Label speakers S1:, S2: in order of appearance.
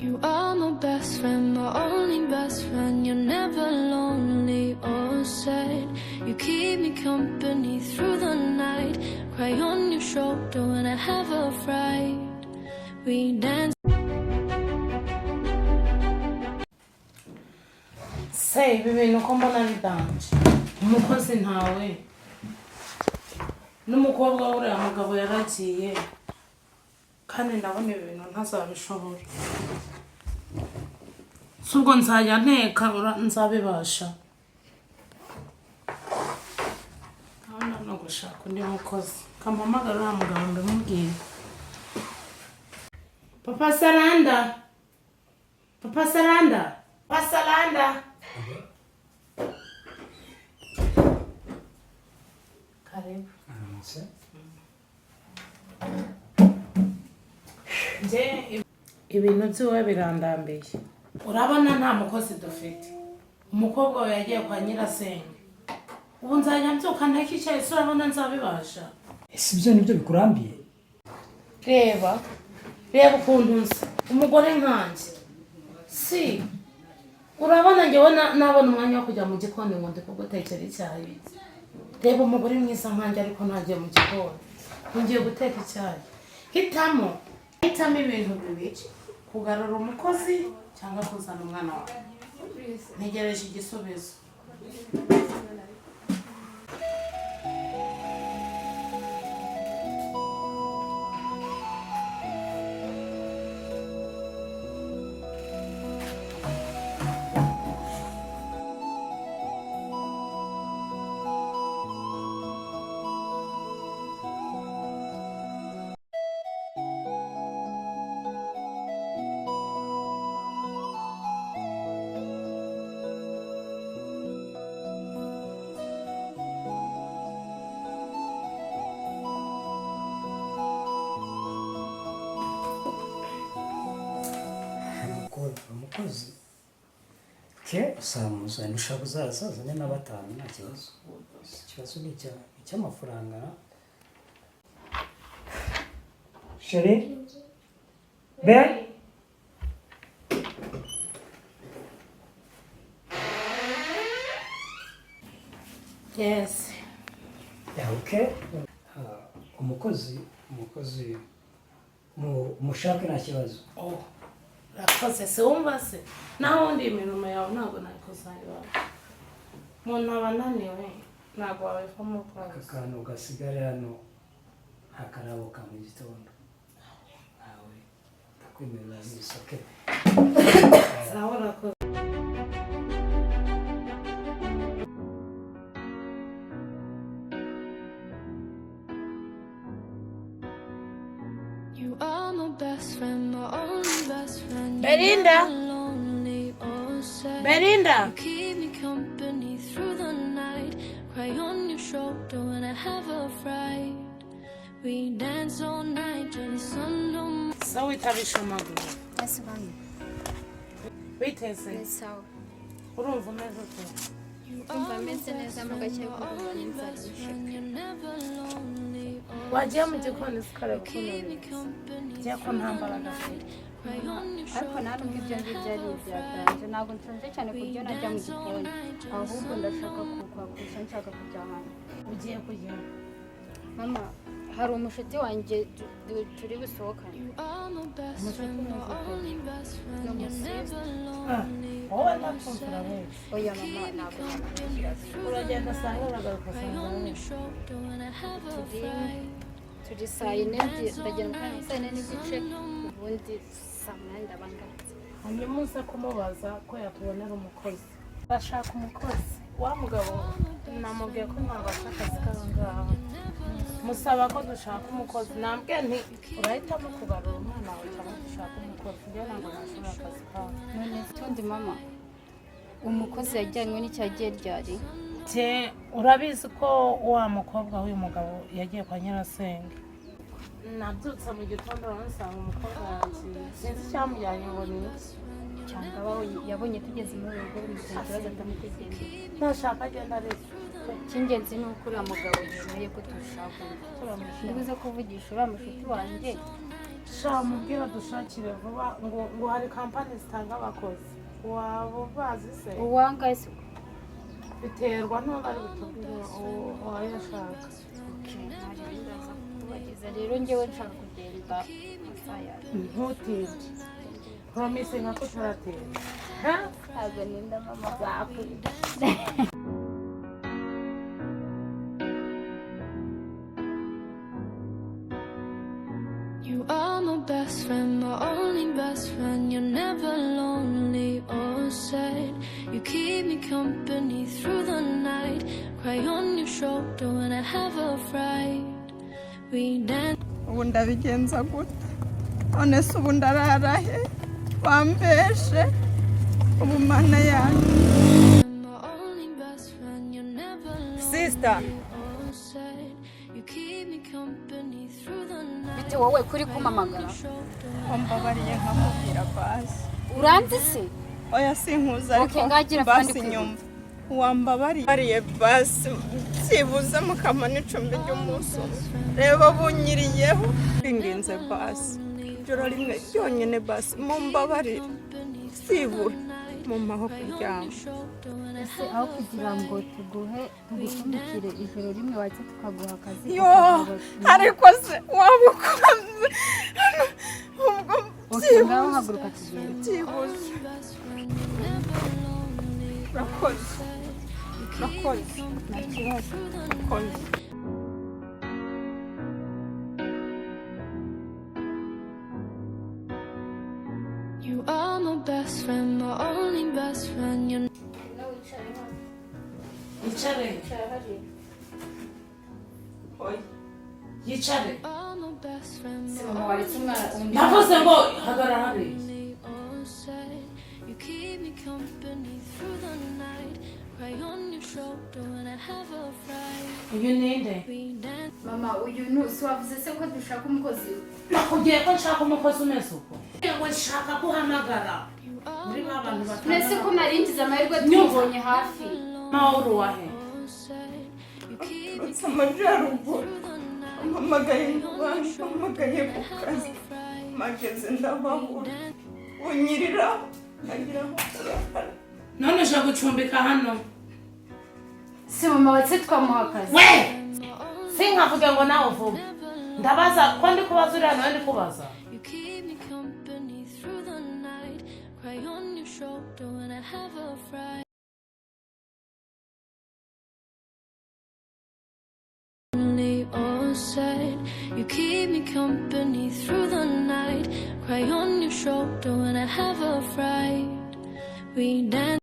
S1: You are my best friend, my only best friend. You're never lonely or sad. You keep me company through the night. Cry on your shoulder when I have a fright. We dance.
S2: Say, baby, no come on and dance. Umukozi ntawe. N'umukobwa uriya mugabo yaragiye. Kandi ndabona ibintu ntazabishobora. Subwo nzajya nteka nzabibasha. Hano no gushaka undi mukozi. Kampamagara uriya mugabo mbimubwire. Papa Saranda. Papa Saranda. Papa Saranda. Karibu. Ibintu by'iwe birandambiye. Urabona nta mukozi dufite. Umukobwa we yagiye kwa nyirasenge. Ubu nzajya mbyuka nteke icyayi urabona nzabibasha.
S3: Ese ibyo nibyo bikurambiye?
S2: Reba ukuntu nsa. Umugore nkanjye. Si. Urabona ngewe nabona umwanya wo kujya mu gikoni ngo ndikugutekera icyayi. Reba umugore mwiza nkanjye ariko ntagiye mu gikoni. Ngiye guteka icyayi. Hitamo ibintu bibiri. Kugarura umukozi cyangwa kuzana umwana wawe. Ntegereje igisubizo.
S3: Umukozi ke usamuza ndushaka uzazazane n'abatanu nta kibazo. Ikibazo ni icy'amafaranga. Chérie? Ben?
S2: Yes.
S3: Yeah, okay. Umukozi mushake nta kibazo.
S2: Oh. Rakoze se wumva se naho ndi imirimo yawe ntabwo nakozayo. Umuntu abananiwe ntabwo wabivamo kwawe.
S3: Akantu gasigara hano hakarabo ka mu gitondo. Nawe takwemerera nisoke.
S2: Sawa rakoze.
S1: You are my best friend, my only best friend.
S2: Belinda.
S1: Belinda. You keep me company through the night. Cry on your shoulder when I have a fright. We dance all night till the sun don't.
S2: So itabisha amaguru.
S4: Yes, mami.
S2: Biteze.
S4: Yes, sawa.
S2: Urumva umeze ute?
S4: Umva meze neza mu gace k'urugo
S2: Wagiye mu gikoni sikare kuno. Giye ko ntambaraga.
S4: ariko narumva ibyo ngibyo ari ibyaganje ntabwo nsanze cyane kuryo najya mu gikoni ahubwo ndashaka kukwakwisha nshaka kujya hanze.
S2: Ugiye kujya?
S4: Mama hari umushuti wanjye turi busohokane.
S2: Wowe ndakumvira wewe.
S4: Oya mama ntabwo
S2: Uragenda saa yine uragaruka saa yine.
S4: turi saa yine ndagenda kandi saa yine n'igice ubundi saa munani ndabangaritse.
S2: Hanyuma uza kumubaza ko yakubonera umukozi. Bashaka umukozi. Wa mugabo namubwiye ko ntabasha akazi k'ahangaha. Musaba ko dushaka umukozi. Nambwiye nti urahitamo kugarura umwana wawe cyangwa dushaka umukozi. Njyewe ntabwo nashobora akazi kawe.
S4: None tundi mama umukozi yajyanywe n'icyagiye ryari?
S2: Urabizi ko wa mukobwa w'uyu mugabo yagiye kwa nyirasenge. Nabyutse mu gitondo nsanga umukobwa yagiye. Sinzi icyamujyanye ngo ni iki.
S4: Cyangwa yabonye tugeze muri urugo ikibazo atamutegereje.
S2: Ntashaka agenda ariko.
S4: Icy'ingenzi ni uko uriya mugabo yemeye ko dushaka. Ndibuze kuvugisha uriya mushuti wanjye
S2: sha mubwira dushakire vuba ngo hari kampani zitanga abakozi wabo bazi se
S4: uwangaye se
S2: biterwa n'uwo ari butubwire uwayashaka
S4: rero njyewe nshaka kugenda amasaha
S2: ntutinde promise nka ko utaratera
S4: ntabwo ninda mama
S2: zakwiga
S1: You are my best friend, my only best friend. You're never lonely or sad. You keep me company through the night. Cry on your shoulder when I have a fright. We dance.
S5: Ubu ndabigenza gute none se ubu ndarara he wambeshe ubu mana yanjye
S1: My only best friend. You're never
S5: sister
S1: lonely or sad. You keep me company through the night.
S4: bite wowe kuri kumamagara
S5: wambabariye nkamubwira basi
S4: uranzi se
S5: oya sinkuza
S4: Okay, ngagira kandi
S5: basi
S4: kwibuka.
S5: nyumva wambabariye basi sibuze mukama n'icumbi ry'umunsi reba bunyiriyeho ndinginze basi ijoro rimwe ryonyine basi mumbabarire sibura mu maho kuryama
S4: ese aho kugira ngo tugucumbikire ijoro rimwe wajya tukaguha akazi
S5: yo ariko se wabukoze ubwo
S4: Okay, ngaho haguruka tugende
S5: byibuze urakoze urakoze
S4: nta kibazo
S5: urakoze
S1: You are my best friend, my only best friend. You're
S2: yicare
S5: oya
S2: yicare
S1: all my best friend.
S4: se mama waretse umwana undi
S2: navuze ngo hagarara hariya
S1: Lonely or sad. You keep me company through the night. Cry on your shoulder when I have a fright.
S2: uyu ninde
S1: We dance.
S4: mama uyu ntusi wavuze se ko dushaka umukozi
S2: nakubwiye ko nshaka umukozi umeze uko ngo nshaka guhamagara
S1: You are
S2: muri ba bantu
S4: mbese ko
S2: batanga
S4: narinjiza amahirwe tumubonye hafi
S2: mahoro wahe
S1: or sad. You keep me
S5: uretse amajyaruguru
S1: through the night.
S5: mpamagaye abantu mpamagaye ku kazi mageze ndababura unyirira nkagira aho kurahara
S2: none uje gucumbika hano
S4: se mama watse twamuha akazi
S2: we sinkavuge ngo nawe uvuge ndabaza ko ndi kubaza uriya nawe ndi kubaza
S1: You keep me company through the night. Cry on your shoulder when I have a fright. Lonely or sad. You keep me company through the night. Cry on your shoulder when I have a fright. We dance.